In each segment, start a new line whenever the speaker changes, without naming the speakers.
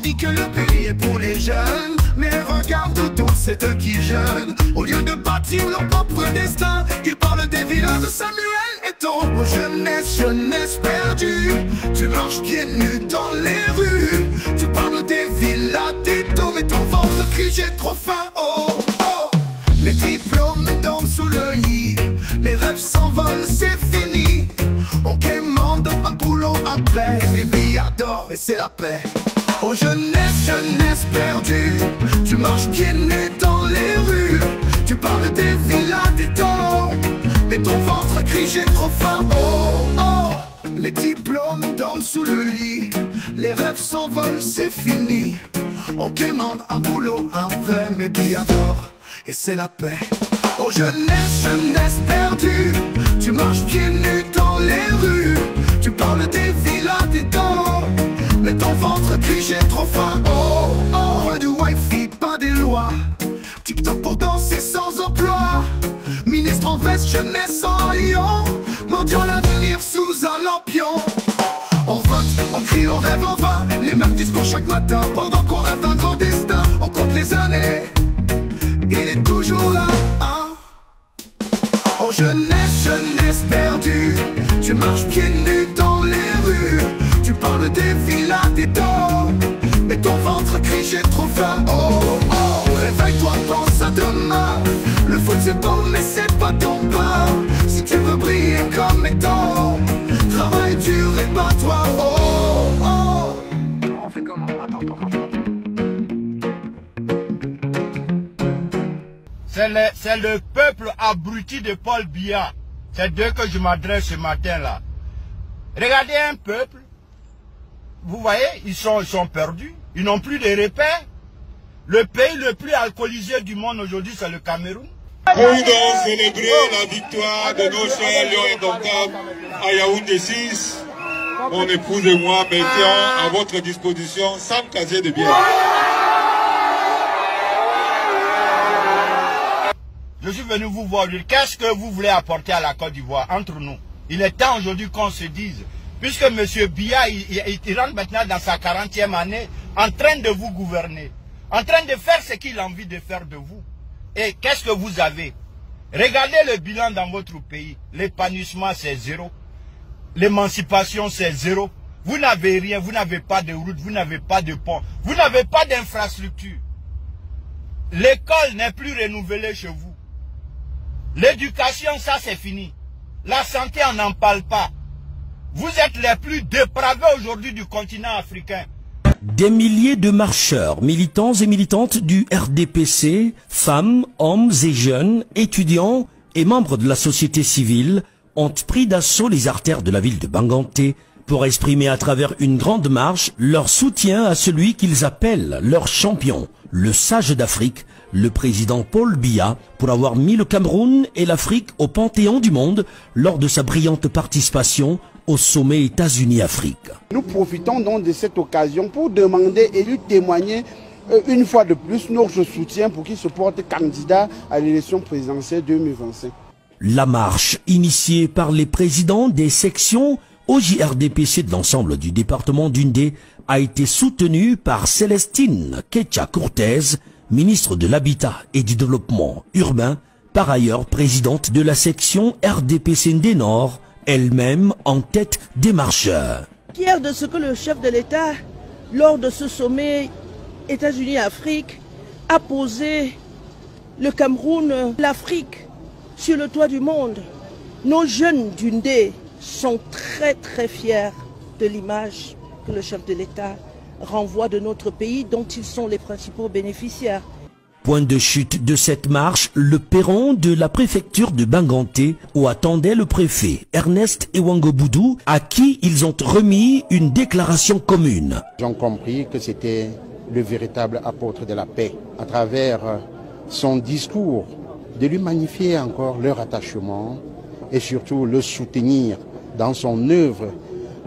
dit que le pays est pour les jeunes, mais regarde tous c'est eux qui jeûnent. Au lieu de bâtir leur propre destin, ils parlent des vilains de Samuel Eto'o. Oh jeunesse, jeunesse perdue, tu marches pieds nus dans les rues. Tu parles des villas d'Eto'o, mais ton ventre crie j'ai trop faim. Oh, oh. Les diplômes tombent sous le lit, les rêves s'envolent, c'est fini. On quémande un boulot après, les billards d'or et c'est la paix. Oh jeunesse, jeunesse perdue, tu marches pieds nus dans les rues. Tu parles des villas d'Eto'o, mais ton ventre crie j'ai trop faim. Oh, oh. Les diplômes dorment sous le lit, les rêves s'envolent, c'est fini. On quémande un boulot après, les billards d'or et c'est la paix. Oh jeunesse, jeunesse perdue, tu marches pieds nus dans les rues. Tu parles des villas d'Eto'o, mais ton ventre crie j'ai trop faim. Oh, oh. Pas de wifi, pas des lois, TikTok pour danser sans emploi. Ministre en veste, jeunesse en lion, mendiant l'avenir sous un lampion. On vote, on crie, on rêve en vain, les mêmes discours chaque matin, pendant qu'on rêve d'un grand destin. On compte les années, il est toujours là, hein? Oh jeunesse, jeunesse perdue, tu marches pieds nus dans les rues. Tu parles des villas d'Eto'o, mais ton ventre crie j'ai trop faim. Oh, oh, réveille-toi, pense à demain. Le foot c'est bon mais c'est pas ton pain. Si tu veux briller comme Eto'o, travaille dur et bats-toi. Oh, oh. On fait comment? Attends.
C'est le peuple abruti de Paul Biya. C'est d'eux que je m'adresse ce matin-là. Regardez un peuple, vous voyez, ils sont perdus, ils n'ont plus de repères. Le pays le plus alcoolisé du monde aujourd'hui, c'est le Cameroun.
Pour donc célébrer la victoire de nos chers Lions indomptables à Yaoundé 6, mon épouse et moi mettons à votre disposition 100 casiers de bière.
Je suis venu vous voir, qu'est-ce que vous voulez apporter à la Côte d'Ivoire entre nous? Il est temps aujourd'hui qu'on se dise, puisque M. Biya, il rentre maintenant dans sa 40e année, en train de vous gouverner, en train de faire ce qu'il a envie de faire de vous. Et qu'est-ce que vous avez? Regardez le bilan dans votre pays. L'épanouissement, c'est zéro. L'émancipation, c'est zéro. Vous n'avez rien, vous n'avez pas de route, vous n'avez pas de pont, vous n'avez pas d'infrastructure. L'école n'est plus renouvelée chez vous. L'éducation, ça c'est fini. La santé, on n'en parle pas. Vous êtes les plus dépravés aujourd'hui du continent africain.
Des milliers de marcheurs, militants et militantes du RDPC, femmes, hommes et jeunes, étudiants et membres de la société civile ont pris d'assaut les artères de la ville de Banganté pour exprimer à travers une grande marche leur soutien à celui qu'ils appellent leur champion, le sage d'Afrique, le président Paul Biya, pour avoir mis le Cameroun et l'Afrique au panthéon du monde lors de sa brillante participation au sommet États-Unis-Afrique.
Nous profitons donc de cette occasion pour demander et lui témoigner une fois de plus notre soutien pour qu'il se porte candidat à l'élection présidentielle 2025.
La marche, initiée par les présidents des sections OJRDPC de l'ensemble du département d'Undé, a été soutenue par Célestine Ketcha-Cortez, ministre de l'Habitat et du Développement urbain, par ailleurs présidente de la section RDPC Ndé Nord, elle-même en tête des marcheurs.
Fier de ce que le chef de l'État, lors de ce sommet États-Unis-Afrique, a posé le Cameroun, l'Afrique, sur le toit du monde. Nos jeunes d'Undé sont très fiers de l'image que le chef de l'État renvoie de notre pays, dont ils sont les principaux bénéficiaires.
Point de chute de cette marche, le perron de la préfecture de Banganté, où attendait le préfet Ernest Ewangoboudou, à qui ils ont remis une déclaration commune.
Ils ont compris que c'était le véritable apôtre de la paix. À travers son discours, de lui magnifier encore leur attachement et surtout le soutenir dans son œuvre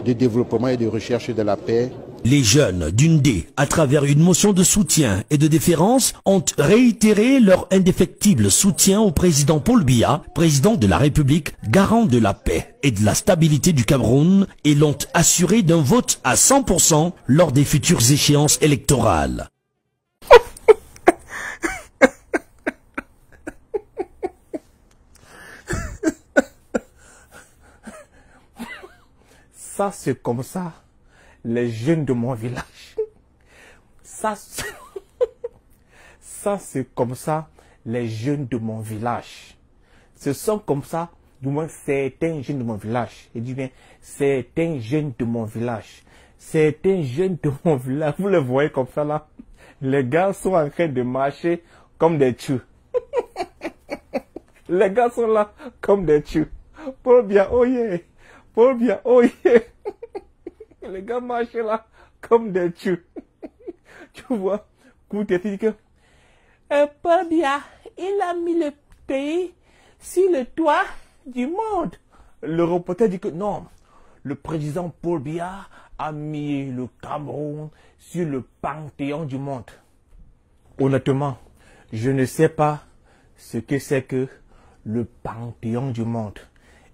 de développement et de recherche de la paix
Les jeunes d'Undé, à travers une motion de soutien et de déférence, ont réitéré leur indéfectible soutien au président Paul Biya, président de la République, garant de la paix et de la stabilité du Cameroun, et l'ont assuré d'un vote à 100% lors des futures échéances électorales.
Ça, c'est comme ça, les jeunes de mon village. Ça, c'est comme ça, les jeunes de mon village. Ce sont comme ça, du moins, certains jeunes de mon village. Je dis bien, certains jeunes de mon village. Certains jeunes de mon village, vous les voyez comme ça là. Les gars sont en train de marcher comme des tchous. Les gars sont là comme des tchous. Paul Biya, oh yeah. Paul Biya, oh yeah. Les gars marchent là comme des tchous. Tu vois, écoute, tu dis que Paul Biya, il a mis le pays sur le toit du monde. Le reporter dit que non, le président Paul Biya a mis le Cameroun sur le panthéon du monde. Honnêtement, je ne sais pas ce que c'est que le panthéon du monde.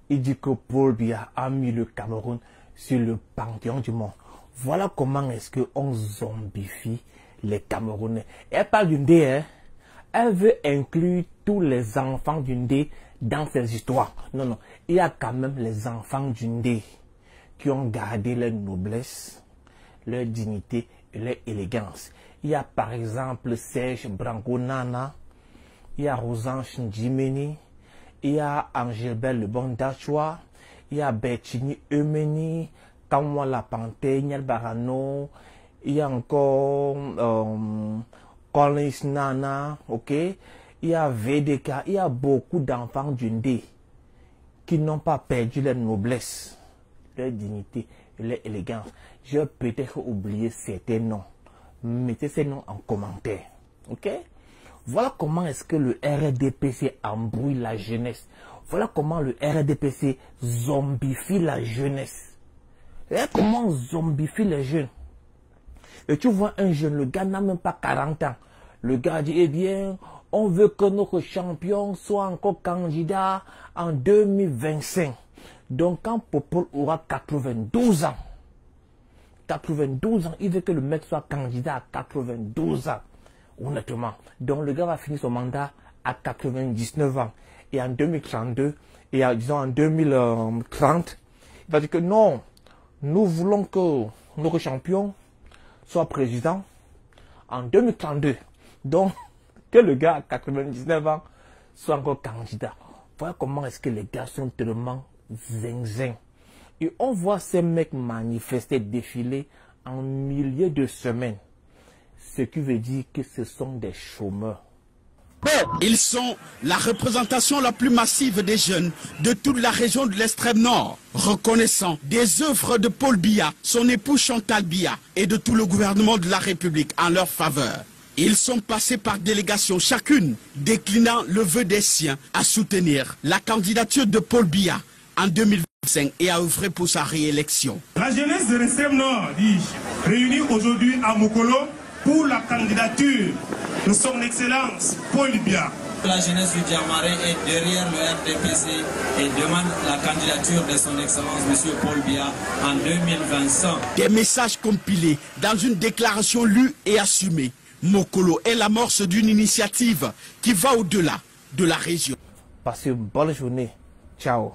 Il dit que Paul Biya a mis le Cameroun sur le panthéon du monde. Voilà comment est-ce qu'on zombifie les Camerounais. Elle parle d'Undé, hein. Elle veut inclure tous les enfants d'Undé dans ses histoires. Non, non. Il y a quand même les enfants d'Undé qui ont gardé leur noblesse, leur dignité et leur élégance. Il y a par exemple Serge Branco Nana, il y a Rosange Ndjimeni, il y a Angélbert Le Bon Dachua, il y a Bertini Eumeni, Kamwa La Panthère, Niel Barano, il y a encore Collins Nana, ok, il y a VDK, il y a beaucoup d'enfants d'Undé qui n'ont pas perdu leur noblesse, leur dignité et leur élégance. J'ai peut-être oublié certains noms. Mettez ces noms en commentaire, ok? Voilà comment est-ce que le RDPC embrouille la jeunesse. Voilà comment le RDPC zombifie la jeunesse. Voilà comment on zombifie les jeunes. Et tu vois un jeune, le gars n'a même pas 40 ans. Le gars dit, eh bien, on veut que notre champion soit encore candidat en 2025. Donc quand Popol aura 92 ans, 92 ans, il veut que le mec soit candidat à 92 ans. Honnêtement. Donc le gars va finir son mandat à 99 ans. Et en 2032, et disons en 2030, il va dire que non, nous voulons que notre champion soit président en 2032. Donc, que le gars à 99 ans soit encore candidat. Voilà comment est-ce que les gars sont tellement zinzin. Et on voit ces mecs manifester, défiler en milliers de semaines. Ce qui veut dire que ce sont des chômeurs.
Ils sont la représentation la plus massive des jeunes de toute la région de l'extrême nord, reconnaissant des œuvres de Paul Biya, son époux Chantal Biya et de tout le gouvernement de la République en leur faveur. Ils sont passés par délégation, chacune déclinant le vœu des siens à soutenir la candidature de Paul Biya en 2025 et à œuvrer pour sa réélection.
La jeunesse de l'extrême nord, dis-je, réunie aujourd'hui à Mokolo pour la candidature de son Excellence Paul Biya.
La jeunesse du Diamarais est derrière le RDPC et demande la candidature de son Excellence M. Paul Biya en 2025.
Des messages compilés dans une déclaration lue et assumée. Mokolo est l'amorce d'une initiative qui va au-delà de la région.
Passez une bonne journée. Ciao.